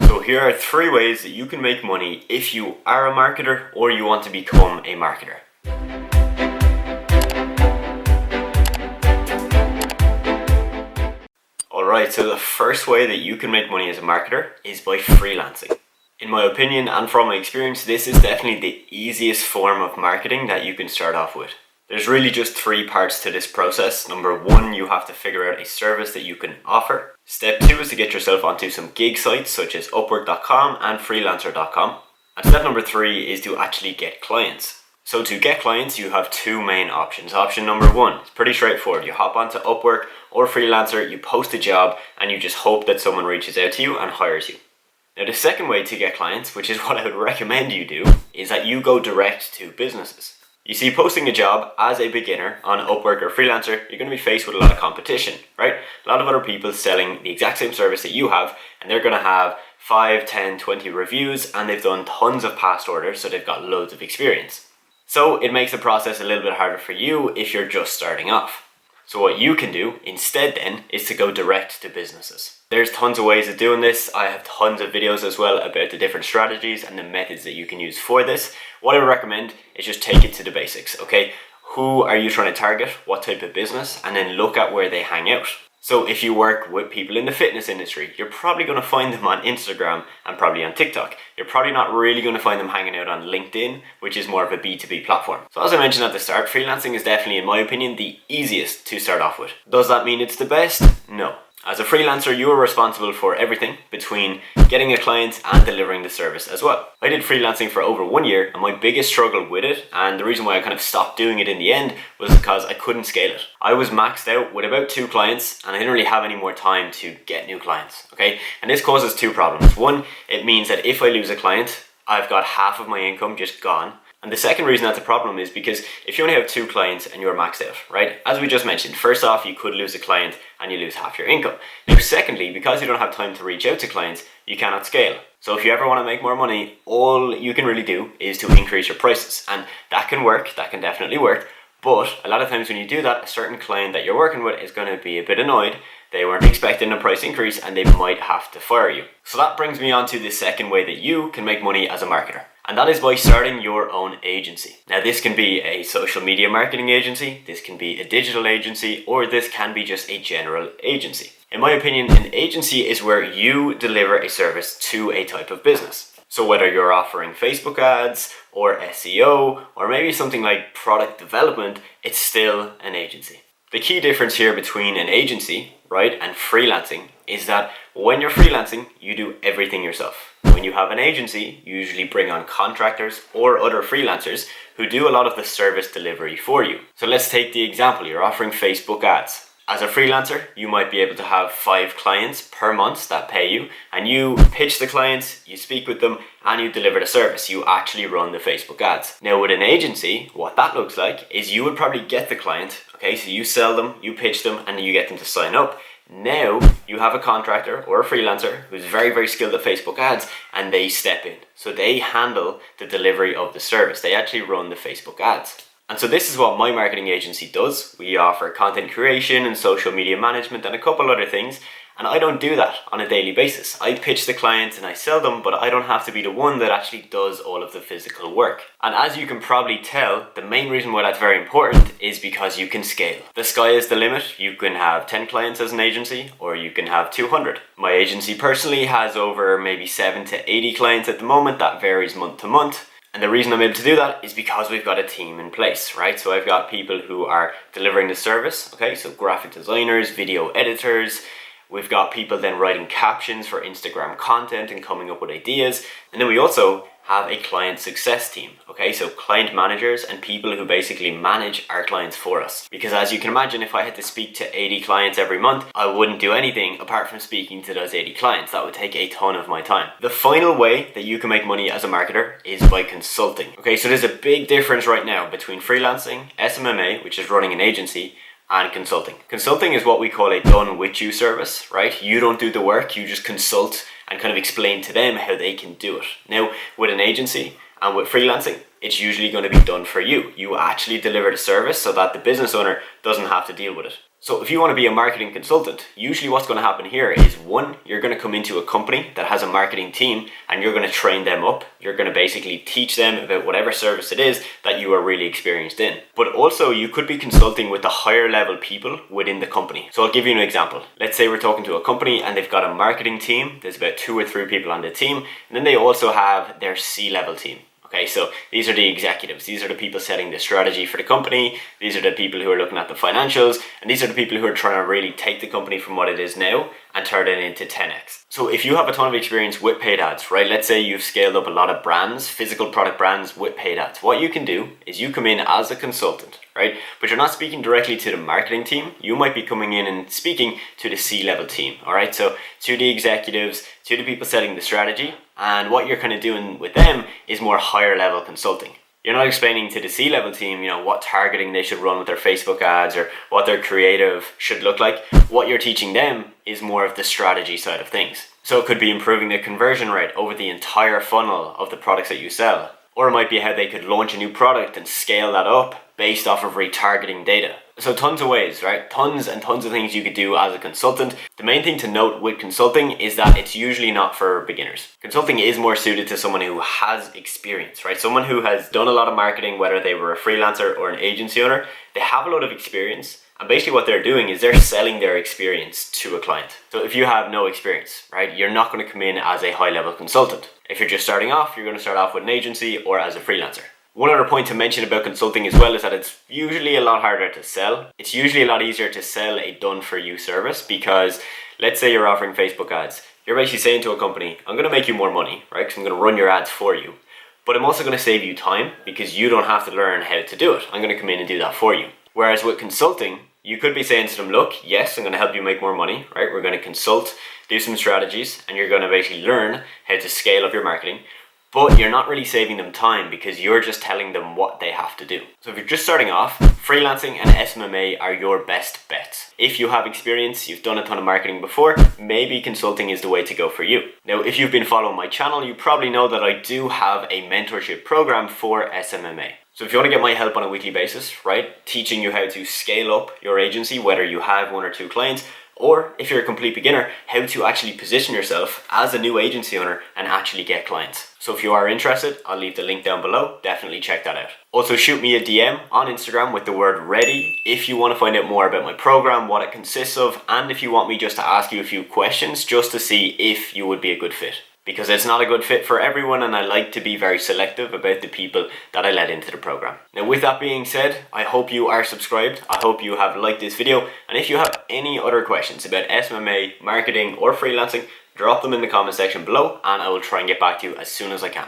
So here are 3 ways that you can make money if you are a marketer or you want to become a marketer. Alright, so the first way that you can make money as a marketer is by freelancing. In my opinion and from my experience, this is definitely the easiest form of marketing that you can start off with. There's really just 3 parts to this process. Number 1, you have to figure out a service that you can offer. Step 2 is to get yourself onto some gig sites such as Upwork.com and Freelancer.com. And step number 3 is to actually get clients. So to get clients, you have 2 main options. Option number 1 is pretty straightforward. You hop onto Upwork or Freelancer, you post a job, and you just hope that someone reaches out to you and hires you. Now the second way to get clients, which is what I would recommend you do, is that you go direct to businesses. You see, posting a job as a beginner on Upwork or Freelancer, you're going to be faced with a lot of competition, right? A lot of other people selling the exact same service that you have, and they're going to have 5, 10, 20 reviews, and they've done tons of past orders, so they've got loads of experience. So it makes the process a little bit harder for you if you're just starting off. So what you can do instead then is to go direct to businesses. There's tons of ways of doing this. I have tons of videos as well about the different strategies and the methods that you can use for this. What I would recommend is just take it to the basics, okay? Who are you trying to target? What type of business? And then look at where they hang out. So if you work with people in the fitness industry, you're probably going to find them on Instagram and probably on TikTok. You're probably not really going to find them hanging out on LinkedIn, which is more of a B2B platform. So as I mentioned at the start, freelancing is definitely, in my opinion, the easiest to start off with. Does that mean it's the best? No. As a freelancer, you are responsible for everything between getting a client and delivering the service as well. I did freelancing for over 1 year, and my biggest struggle with it, and the reason why I kind of stopped doing it in the end, was because I couldn't scale it. I was maxed out with about 2 clients, and I didn't really have any more time to get new clients, okay? And this causes 2 problems. 1, it means that if I lose a client, I've got half of my income just gone. And the second reason that's a problem is because if you only have 2 clients and you're maxed out, right? As we just mentioned, first off, you could lose a client and you lose half your income. Now, secondly, because you don't have time to reach out to clients, you cannot scale. So if you ever want to make more money, all you can really do is to increase your prices. And that can work, that can definitely work. But a lot of times when you do that, a certain client that you're working with is going to be a bit annoyed. They weren't expecting a price increase and they might have to fire you. So that brings me on to the second way that you can make money as a marketer. And that is by starting your own agency. Now this can be a social media marketing agency, this can be a digital agency, or this can be just a general agency. In my opinion, an agency is where you deliver a service to a type of business. So whether you're offering Facebook ads or SEO or maybe something like product development, it's still an agency. The key difference here between an agency, right, and freelancing is that when you're freelancing, you do everything yourself. When you have an agency, you usually bring on contractors or other freelancers who do a lot of the service delivery for you. So let's take the example, you're offering Facebook ads. As a freelancer, you might be able to have 5 clients per month that pay you, and you pitch the clients, you speak with them, and you deliver the service. You actually run the Facebook ads. Now with an agency, what that looks like is you would probably get the client, okay, so you sell them, you pitch them, and you get them to sign up. Now you have a contractor or a freelancer who's very, very skilled at Facebook ads, and they step in. So they handle the delivery of the service. They actually run the Facebook ads. And so this is what my marketing agency does. We offer content creation and social media management and a couple other things. And I don't do that on a daily basis. I pitch the clients and I sell them, but I don't have to be the one that actually does all of the physical work. And as you can probably tell, the main reason why that's very important is because you can scale. The sky is the limit. You can have 10 clients as an agency, or you can have 200. My agency personally has over maybe 7 to 80 clients at the moment. That varies month to month. And the reason I'm able to do that is because we've got a team in place, right? So I've got people who are delivering the service, okay? So graphic designers, video editors. We've got people then writing captions for Instagram content and coming up with ideas. And then we also have a client success team, okay? So client managers and people who basically manage our clients for us. Because as you can imagine, if I had to speak to 80 clients every month, I wouldn't do anything apart from speaking to those 80 clients. That would take a ton of my time. The final way that you can make money as a marketer is by consulting. Okay, so there's a big difference right now between freelancing, SMMA, which is running an agency, and consulting. Consulting is what we call a done with you service, right? You don't do the work, you just consult and kind of explain to them how they can do it. Now, with an agency and with freelancing, it's usually going to be done for you. You actually deliver the service so that the business owner doesn't have to deal with it. So if you want to be a marketing consultant, usually what's going to happen here is one, you're going to come into a company that has a marketing team and you're going to train them up. You're going to basically teach them about whatever service it is that you are really experienced in. But also you could be consulting with the higher level people within the company. So I'll give you an example. Let's say we're talking to a company and they've got a marketing team. There's about 2 or 3 people on the team. And then they also have their C-level team. Okay, so these are the executives. These are the people setting the strategy for the company. These are the people who are looking at the financials. And these are the people who are trying to really take the company from what it is now and turn it into 10x. So if you have a ton of experience with paid ads, right? Let's say you've scaled up a lot of brands, physical product brands with paid ads. What you can do is you come in as a consultant, right? But you're not speaking directly to the marketing team. You might be coming in and speaking to the C-level team, all right? So to the executives, to the people setting the strategy. And what you're kind of doing with them is more higher level consulting. You're not explaining to the C-level team, what targeting they should run with their Facebook ads or what their creative should look like. What you're teaching them is more of the strategy side of things. So it could be improving the conversion rate over the entire funnel of the products that you sell. Or it might be how they could launch a new product and scale that up based off of retargeting data. So tons of ways, right? Tons and tons of things you could do as a consultant. The main thing to note with consulting is that it's usually not for beginners. Consulting is more suited to someone who has experience, right? Someone who has done a lot of marketing, whether they were a freelancer or an agency owner. They have a lot of experience. And basically what they're doing is they're selling their experience to a client. So if you have no experience, right, you're not going to come in as a high-level consultant. If you're just starting off, you're going to start off with an agency or as a freelancer. One other point to mention about consulting as well is that it's usually a lot harder to sell. It's usually a lot easier to sell a done-for-you service because let's say you're offering Facebook ads. You're basically saying to a company, I'm going to make you more money, right, because I'm going to run your ads for you. But I'm also going to save you time because you don't have to learn how to do it. I'm going to come in and do that for you. Whereas with consulting, you could be saying to them, look, yes, I'm going to help you make more money, right? We're going to consult, do some strategies, and you're going to basically learn how to scale up your marketing. But you're not really saving them time because you're just telling them what they have to do. So if you're just starting off, freelancing and SMMA are your best bets. If you have experience, you've done a ton of marketing before, maybe consulting is the way to go for you. Now, if you've been following my channel, you probably know that I do have a mentorship program for SMMA. So if you want to get my help on a weekly basis, right, teaching you how to scale up your agency, whether you have 1 or 2 clients, or if you're a complete beginner, how to actually position yourself as a new agency owner and actually get clients. So if you are interested, I'll leave the link down below. Definitely check that out. Also shoot me a DM on Instagram with the word ready if you want to find out more about my program, what it consists of, and if you want me just to ask you a few questions just to see if you would be a good fit. Because it's not a good fit for everyone and I like to be very selective about the people that I let into the program. Now with that being said, I hope you are subscribed. I hope you have liked this video. And if you have any other questions about SMMA, marketing or freelancing, drop them in the comment section below and I will try and get back to you as soon as I can.